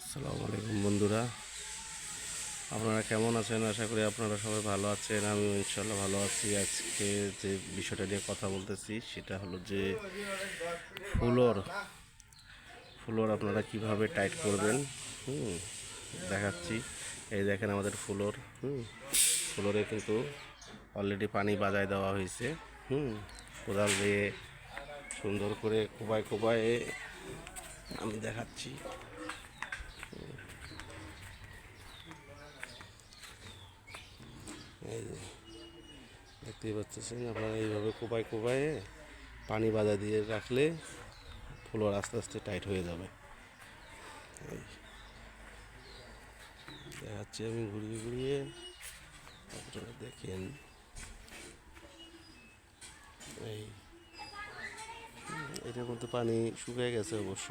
আসসালামু আলাইকুম বন্ধুরা, আপনারা কেমন আছেন? আশা করি আপনারা সবাই ভালো আছেন। আমিও ইনশাল্লাহ ভালো আছি। আজকে যে বিষয়টা নিয়ে কথা বলতেছি সেটা হলো যে ফ্লোর ফ্লোর আপনারা কিভাবে টাইট করবেন দেখাচ্ছি। এই দেখেন আমাদের ফ্লোরে কিন্তু অলরেডি পানি বাজায় দেওয়া হয়েছে। কোদাল দিয়ে সুন্দর করে কোবায় কোবায় আমি দেখাচ্ছি। এই যে দেখতেই পাচ্ছেন আপনারা, এইভাবে কোপায় কোপায়ে পানি বাজা দিয়ে রাখলে ফ্লোর আস্তে আস্তে টাইট হয়ে যাবে। দেখাচ্ছি আমি ঘুরিয়ে ঘুরিয়ে, আপনারা দেখেন। এই এটার মধ্যে পানি শুকিয়ে গেছে অবশ্য,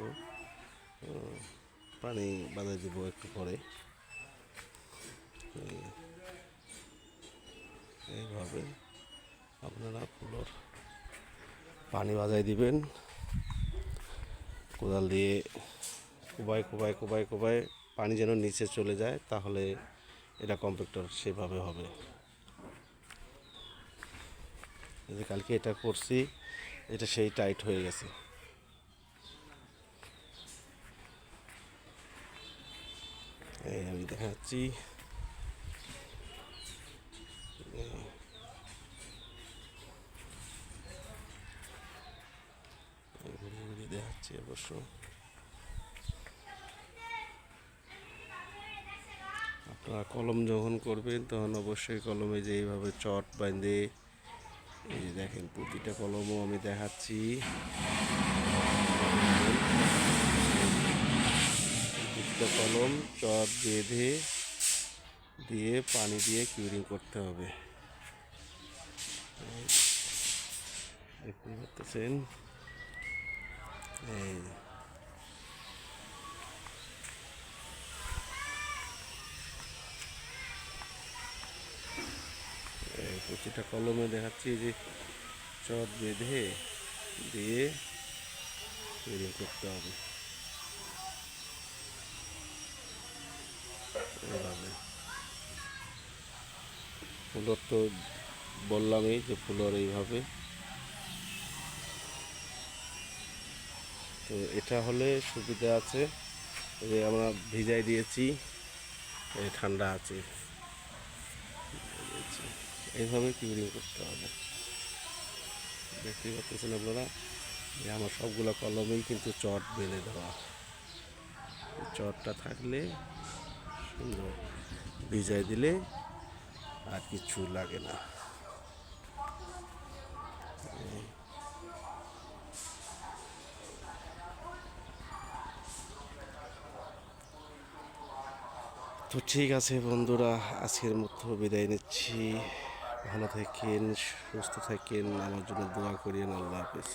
পানি বাজায় দেবো একটু পরে। এইভাবে আপনারা ফ্লোর পানি বাজায় দিবেন কোদাল দিয়ে, কোবায় কোবায় কোবায় কোবায় পানি যেন নিচে চলে যায়, তাহলে এটা কম্প্যাক্টর সেভাবে হবে। যে কালকে এটা করছি, এটা সেই টাইট হয়ে গেছে। এই আমি দেখাচ্ছি, ঘুরিয়ে ঘুরিয়ে দেখাচ্ছি অবশ্য। আপনারা কলম যখন করবেন তখন অবশ্যই কলমে যে এইভাবে চট বাঁধে, এই যে দেখেন প্রতিটা কলমও আমি দেখাচ্ছি। প্রতিটা কলম চট বেঁধে দিয়ে পানি দিয়ে কিউরিং করতে হবে। দেখতে পাচ্ছেন, এই প্রতিটা কলমে দেখাচ্ছি যে চট বেঁধে দিয়ে কিউরিং করতে হবে এভাবে। ফ্লোর তো বললামই যে ফ্লোর এইভাবে, তো এটা হলে সুবিধা আছে যে আমরা ভিজাই দিয়েছি, ঠান্ডা আছে, এইভাবে কিউরিং করতে হবে। দেখতে পাচ্ছেন আপনারা যে আমার সবগুলো কলমেই কিন্তু চট বেঁধে দেওয়া। চটটা থাকলে সুন্দর, ভিজাই দিলে আর কিছু লাগে না। তো ঠিক আছে বন্ধুরা, আজকের মতো বিদায় নিচ্ছি। ভালো থাকেন, সুস্থ থাকেন, আমার জন্য দোয়া করিয়েন। আল্লাহ হাফেজ।